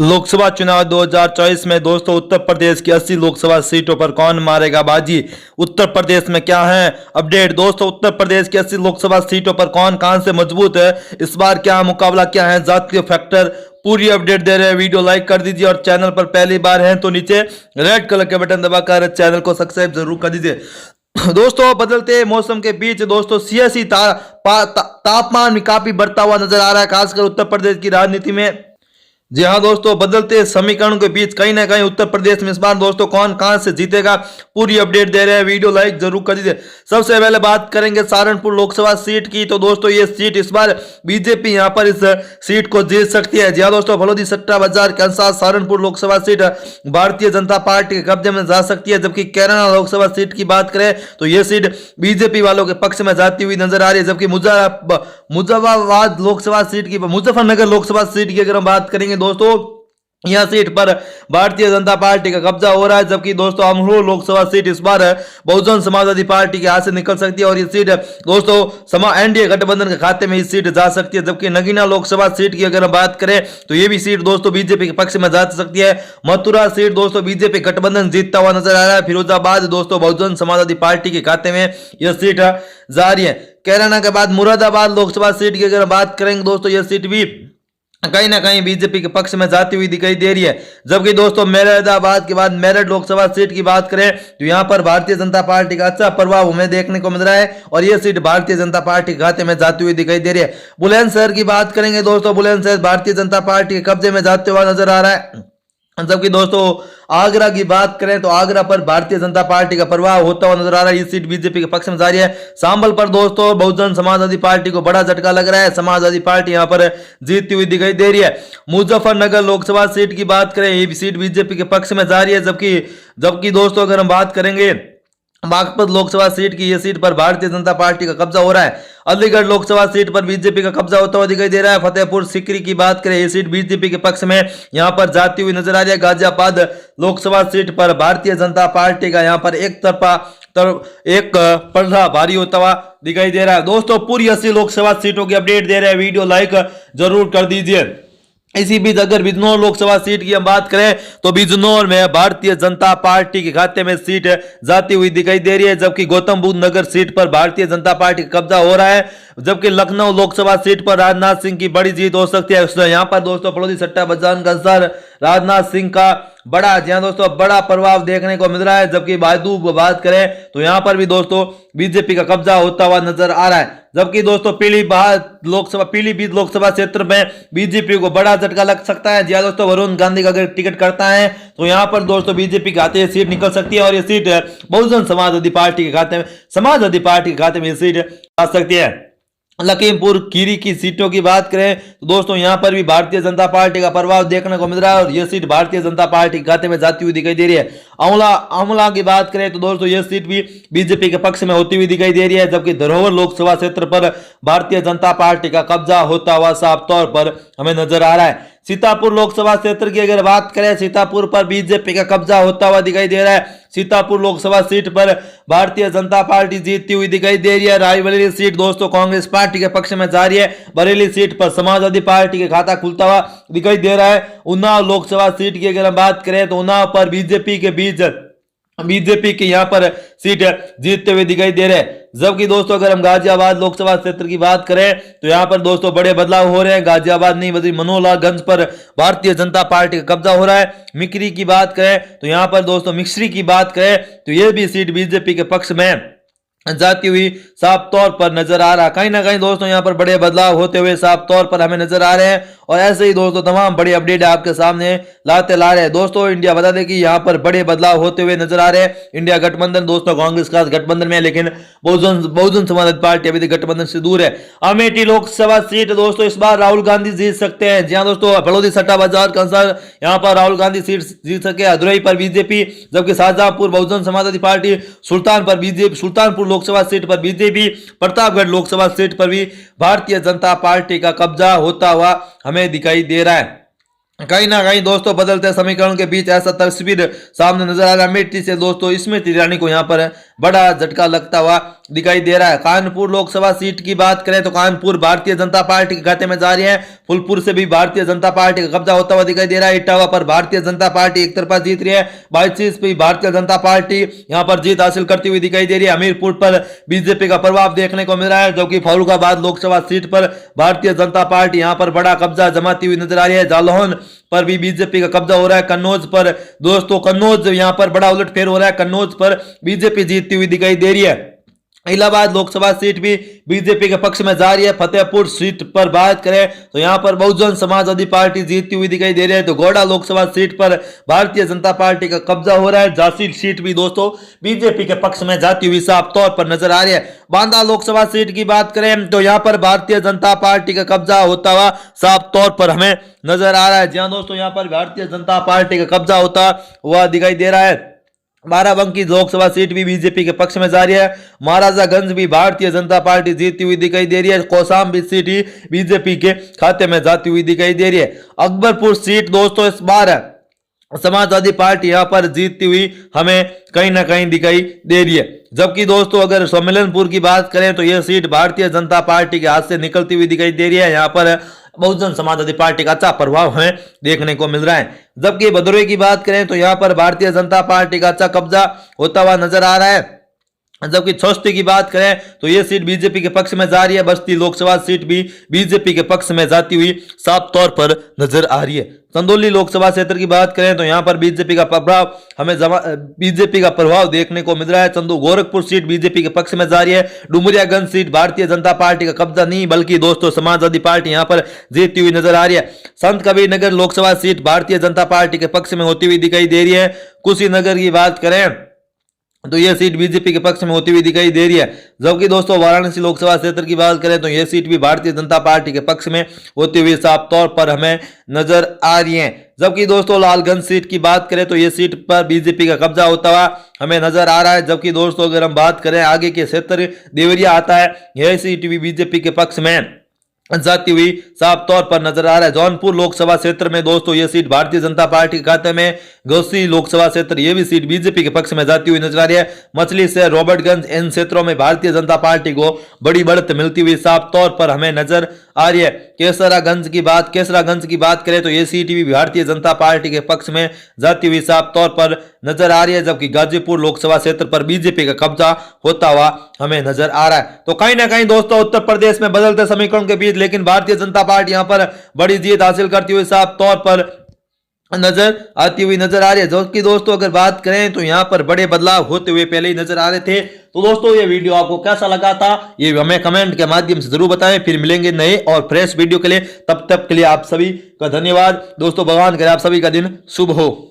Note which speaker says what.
Speaker 1: लोकसभा चुनाव 2024 में दोस्तों उत्तर प्रदेश की 80 लोकसभा सीटों पर कौन मारेगा बाजी। उत्तर प्रदेश में क्या है अपडेट दोस्तों। उत्तर प्रदेश की 80 लोकसभा सीटों पर कौन कहां से मजबूत है, इस बार क्या मुकाबला, क्या है जातीय फैक्टर, पूरी अपडेट दे रहे हैं। वीडियो लाइक कर दीजिए और चैनल पर पहली बार हैं तो नीचे रेड कलर के बटन दबाकर चैनल को सब्सक्राइब जरूर कर दीजिए। दोस्तों बदलते मौसम के बीच दोस्तों सियासी तापमान में काफी बढ़ता हुआ नजर आ रहा है, खासकर उत्तर प्रदेश की राजनीति में। जी हाँ दोस्तों, बदलते समीकरणों के बीच कहीं ना कहीं उत्तर प्रदेश में इस बार दोस्तों कौन कहां से जीतेगा, पूरी अपडेट दे रहे हैं। वीडियो लाइक जरूर कर दीजिए। सबसे पहले बात करेंगे सहारनपुर लोकसभा सीट की, तो दोस्तों ये सीट इस बार बीजेपी यहां पर इस सीट को जीत सकती है। जी हाँ दोस्तों, फलोदी सट्टा बाजार के अनुसार सहारनपुर लोकसभा सीट भारतीय जनता पार्टी के कब्जे में जा सकती है, जबकि कैराना लोकसभा सीट की बात करें तो यह सीट बीजेपी वालों के पक्ष में जाती हुई नजर आ रही है। जबकि मुजफ्फराबाद लोकसभा सीट की, मुजफ्फरनगर लोकसभा सीट की अगर हम बात करेंगे दोस्तों, यह सीट पर भारतीय जनता पार्टी का कब्जा हो रहा है। जबकि दोस्तों अमरोहा लोकसभा सीट इस बार बहुजन समाजवादी पार्टी के हाथ से निकल सकती है और ये सीट दोस्तों एनडीए गठबंधन के खाते में इस सीट जा सकती है। जबकि नगीना लोकसभा सीट की अगर हम बात करें तो ये भी सीट दोस्तों बीजेपी के पक्ष में जा सकती है। मथुरा सीट दोस्तों बीजेपी गठबंधन जीतता हुआ नजर आ रहा है। फिरोजाबाद दोस्तों बहुजन समाजवादी पार्टी के खाते में यह सीट जा रही है। कैराना के बाद मुरादाबाद लोकसभा सीट की अगर बात करेंगे दोस्तों, यह सीट भी कहीं ना कहीं बीजेपी के पक्ष में जाती हुई दिखाई दे रही है। जबकि दोस्तों मुरादाबाद के बाद मेरठ लोकसभा सीट की बात करें तो यहां पर भारतीय जनता पार्टी का अच्छा प्रभाव हमें देखने को मिल रहा है और यह सीट भारतीय जनता पार्टी के खाते में जाती हुई दिखाई दे रही है। बुलंदशहर की बात करेंगे दोस्तों, बुलंदशहर भारतीय जनता पार्टी के कब्जे में जाते हुआ नजर आ रहा है। जबकि दोस्तों आगरा की बात करें तो आगरा पर भारतीय जनता पार्टी का प्रभाव होता हुआ नजर आ रहा है, ये सीट बीजेपी के पक्ष में जा रही है। सांभल पर दोस्तों बहुजन समाजवादी पार्टी को बड़ा झटका लग रहा है, समाजवादी पार्टी यहां पर जीतती हुई दिखाई दे रही है। मुजफ्फरनगर लोकसभा सीट की बात करें, ये सीट बीजेपी के पक्ष में जा रही है। जबकि दोस्तों अगर हम बात करेंगे बागपत लोकसभा सीट की, यह सीट पर भारतीय जनता पार्टी का कब्जा हो रहा है। अलीगढ़ लोकसभा सीट पर बीजेपी का कब्जा होता हुआ दिखाई दे रहा है। फतेहपुर सीकरी की बात करें, यह सीट बीजेपी के पक्ष में यहां पर जाती हुई नजर आ रही है। गाजियाबाद लोकसभा सीट पर भारतीय जनता पार्टी का यहां पर एक पलड़ा भारी होता हुआ दिखाई दे रहा है। दोस्तों पूरी 80 लोकसभा सीटों की अपडेट दे रहे हैं, वीडियो लाइक जरूर कर दीजिए। इसी बीच अगर बिजनौर लोकसभा सीट की हम बात करें तो बिजनौर में भारतीय जनता पार्टी के खाते में सीट जाती हुई दिखाई दे रही है। जबकि गौतम बुद्ध नगर सीट पर भारतीय जनता पार्टी का कब्जा हो रहा है। जबकि लखनऊ लोकसभा सीट पर राजनाथ सिंह की बड़ी जीत हो सकती है। यहां पर दोस्तों फलोदी सट्टा बाजार के अनुसार राजनाथ सिंह का बड़ा प्रभाव देखने को मिल रहा है। जबकि बायदू बात करें तो यहां पर भी दोस्तों बीजेपी का कब्जा होता हुआ नजर आ रहा है। जबकि दोस्तों पीलीभीत लोकसभा क्षेत्र में बीजेपी को बड़ा झटका लग सकता है। जी दोस्तों, वरुण गांधी का अगर टिकट करता है तो यहां पर दोस्तों बीजेपी के खाते सीट निकल सकती है और यह सीट बहुजन समाजवादी पार्टी के खाते में सीट आ सकती है। लखीमपुर खीरी की सीटों की बात करें तो दोस्तों यहां पर भी भारतीय जनता पार्टी का प्रभाव देखने को मिल रहा है और यह सीट भारतीय जनता पार्टी के खाते में जाती हुई दिखाई दे रही है। आंवला की बात करें तो दोस्तों यह सीट भी बीजेपी के पक्ष में होती हुई दिखाई दे रही है। जबकि धरोहर लोकसभा क्षेत्र पर भारतीय जनता पार्टी का कब्जा होता हुआ साफ तौर पर हमें नजर आ रहा है। सीतापुर लोकसभा क्षेत्र की अगर बात करें, सीतापुर पर बीजेपी का कब्जा होता हुआ दिखाई दे रहा है। सीतापुर लोकसभा सीट पर भारतीय जनता पार्टी जीतती हुई दिखाई दे रही है। रायबरेली सीट दोस्तों कांग्रेस पार्टी के पक्ष में जा रही है। बरेली सीट पर समाजवादी पार्टी के खाता खुलता हुआ दिखाई दे रहा है। उन्नाव लोकसभा सीट की अगर हम बात करें तो उन्नाव पर बीजेपी की यहां पर सीट जीतते हुए दिखाई दे रहे हैं। जबकि दोस्तों अगर हम गाजियाबाद लोकसभा क्षेत्र की बात करें तो यहां पर दोस्तों बड़े बदलाव हो रहे हैं। गाजियाबाद नहीं बल्कि मनोहरगंज पर भारतीय जनता पार्टी का कब्जा हो रहा है। मिक्री की बात करें तो यहां पर दोस्तों मिक्सरी की बात करें तो यह भी सीट बीजेपी के पक्ष में जाती हुई साफ तौर पर नजर आ रहा है। कहीं ना कहीं दोस्तों यहां पर बड़े बदलाव होते हुए साफ तौर पर हमें नजर आ रहे हैं और ऐसे ही दोस्तों तमाम बड़ी अपडेट आपके सामने ला रहे हैं। दोस्तों इंडिया बता दें कि यहां पर बड़े बदलाव होते हुए नजर आ रहे हैं। इंडिया गठबंधन दोस्तों कांग्रेस का गठबंधन में है, लेकिन बहुजन समाजवादी पार्टी अभी तक गठबंधन से दूर है। अमेठी लोकसभा सीट दोस्तों इस बार राहुल गांधी जीत सकते हैं। जी हाँ दोस्तों, फलोदी सट्टा बाजार के अनुसार यहां पर राहुल गांधी सीट जीत सके। अदुरई पर बीजेपी, जबकि शाहजहांपुर बहुजन समाजवादी पार्टी, सुल्तानपुर लोकसभा सीट पर बीजेपी, प्रतापगढ़ लोकसभा सीट पर भी भारतीय जनता पार्टी का कब्जा होता हुआ हमें दिखाई दे रहा है। कहीं ना कहीं दोस्तों बदलते समीकरण के बीच ऐसा तस्वीर सामने नजर आ रहा है। अमेठी से दोस्तों स्मृति ईरानी को यहाँ पर बड़ा झटका लगता हुआ दिखाई दे रहा है। कानपुर लोकसभा सीट की बात करें तो कानपुर भारतीय जनता पार्टी के खाते में जा रही है। फुलपुर से भी भारतीय जनता पार्टी का कब्जा होता हुआ दिखाई दे रहा है। इटावा पर भारतीय जनता पार्टी एक तरफा जीत रही है। बाईचीज पे भारतीय जनता पार्टी यहाँ पर जीत हासिल करती हुई दिखाई दे रही है। हमीरपुर पर बीजेपी का प्रभाव देखने को मिल रहा है, जबकि फर्रुखाबाद लोकसभा सीट पर भारतीय जनता पार्टी यहाँ पर बड़ा कब्जा जमाती हुई नजर आ रही है। जालौन पर भी बीजेपी का कब्जा हो रहा है। कन्नौज पर दोस्तों कन्नौज यहां पर बड़ा उलटफेर हो रहा है। कन्नौज पर बीजेपी जीतती हुई दिखाई दे रही है। इलाहाबाद लोकसभा सीट भी बीजेपी के पक्ष में जा रही है। फतेहपुर सीट पर बात करें तो यहां पर बहुजन समाजवादी पार्टी जीतती हुई दिखाई दे रही है। तो गोड्डा लोकसभा सीट पर भारतीय जनता पार्टी का कब्जा हो रहा है। झांसी सीट भी दोस्तों बीजेपी के पक्ष में जाती हुई साफ तौर पर नजर आ रही है। बांदा लोकसभा सीट की बात करें तो यहां पर भारतीय जनता पार्टी का कब्जा होता हुआ साफ तौर पर हमें नजर आ रहा है। जहां दोस्तों यहां पर भारतीय जनता पार्टी का कब्जा होता हुआ दिखाई दे रहा है। बाराबंकी लोकसभा सीट भी बीजेपी के पक्ष में जा रही है। महाराजागंज भी भारतीय जनता पार्टी जीतती हुई दिखाई दे रही है। कौशाम्बी सीट ही बीजेपी के खाते में जाती हुई दिखाई दे रही है। अकबरपुर सीट दोस्तों इस बार समाजवादी पार्टी यहां पर जीतती हुई हमें कहीं ना कहीं दिखाई दे रही है। जबकि दोस्तों अगर सम्मेलनपुर की बात करें तो यह सीट भारतीय जनता पार्टी के हाथ से निकलती हुई दिखाई दे रही है। यहाँ पर बहुजन समाजवादी पार्टी का अच्छा प्रभाव हमें देखने को मिल रहा है। जबकि भदोही की बात करें तो यहाँ पर भारतीय जनता पार्टी का अच्छा कब्जा होता हुआ नजर आ रहा है। जबकि छोस्ती की बात करें तो यह सीट बीजेपी के पक्ष में जा रही है। बस्ती लोकसभा सीट भी बीजेपी के पक्ष में जाती हुई साफ तौर पर नजर आ रही है। चंदौली लोकसभा क्षेत्र की बात करें तो यहां पर बीजेपी का प्रभाव देखने को मिल रहा है। गोरखपुर सीट बीजेपी के पक्ष में जा रही है। डुमरियागंज सीट भारतीय जनता पार्टी का कब्जा नहीं बल्कि दोस्तों समाजवादी पार्टी यहां पर जीतती हुई नजर आ रही है। संत कबीर नगर लोकसभा सीट भारतीय जनता पार्टी के पक्ष में होती हुई दिखाई दे रही है। कुशीनगर की बात करें तो यह सीट बीजेपी के पक्ष में होती हुई दिखाई दे रही है। जबकि दोस्तों वाराणसी लोकसभा क्षेत्र की बात करें तो यह सीट भी भारतीय जनता पार्टी के पक्ष में होती हुई साफ तौर पर हमें नजर आ रही है। जबकि दोस्तों लालगंज सीट की बात करें तो यह सीट पर बीजेपी का कब्जा होता हुआ हमें नजर आ रहा है। जबकि दोस्तों अगर हम बात करें आगे के क्षेत्र देवरिया आता है, यह सीट भी बीजेपी के पक्ष में जाती हुई साफ तौर पर नजर आ रहा है। जौनपुर लोकसभा क्षेत्र में दोस्तों यह सीट भारतीय जनता पार्टी के खाते में। घोसी लोकसभा क्षेत्र यह भी सीट बीजेपी के पक्ष में जाती हुई नजर आ रही है। मछली से रॉबर्टगंज इन क्षेत्रों में भारतीय जनता पार्टी को बड़ी बढ़त मिलती हुई साफ तौर पर हमें नजर आ रही है। केसरागंज की बात करें तो यह सीट भी भारतीय जनता पार्टी के पक्ष में जाती हुई साफ तौर पर नजर आ रही है। जबकि गाजीपुर लोकसभा क्षेत्र पर बीजेपी का कब्जा होता हुआ हमें नजर आ रहा है। तो कहीं ना कहीं दोस्तों उत्तर प्रदेश में बदलते समीकरण के बीच लेकिन भारतीय जनता पार्टी यहां पर बड़ी जीत हासिल करती हुई साफ तौर पर नजर आती हुई नजर आ रही है। जबकि दोस्तों अगर बात करें तो यहां पर बड़े बदलाव होते हुए पहले ही नजर आ रहे थे। तो दोस्तों ये वीडियो आपको कैसा लगा था ये हमें कमेंट के माध्यम से जरूर बताएं। फिर मिलेंगे नए और फ्रेश वीडियो के लिए, तब तक के लिए आप सभी का धन्यवाद दोस्तों। भगवान करे आप सभी का दिन शुभ हो।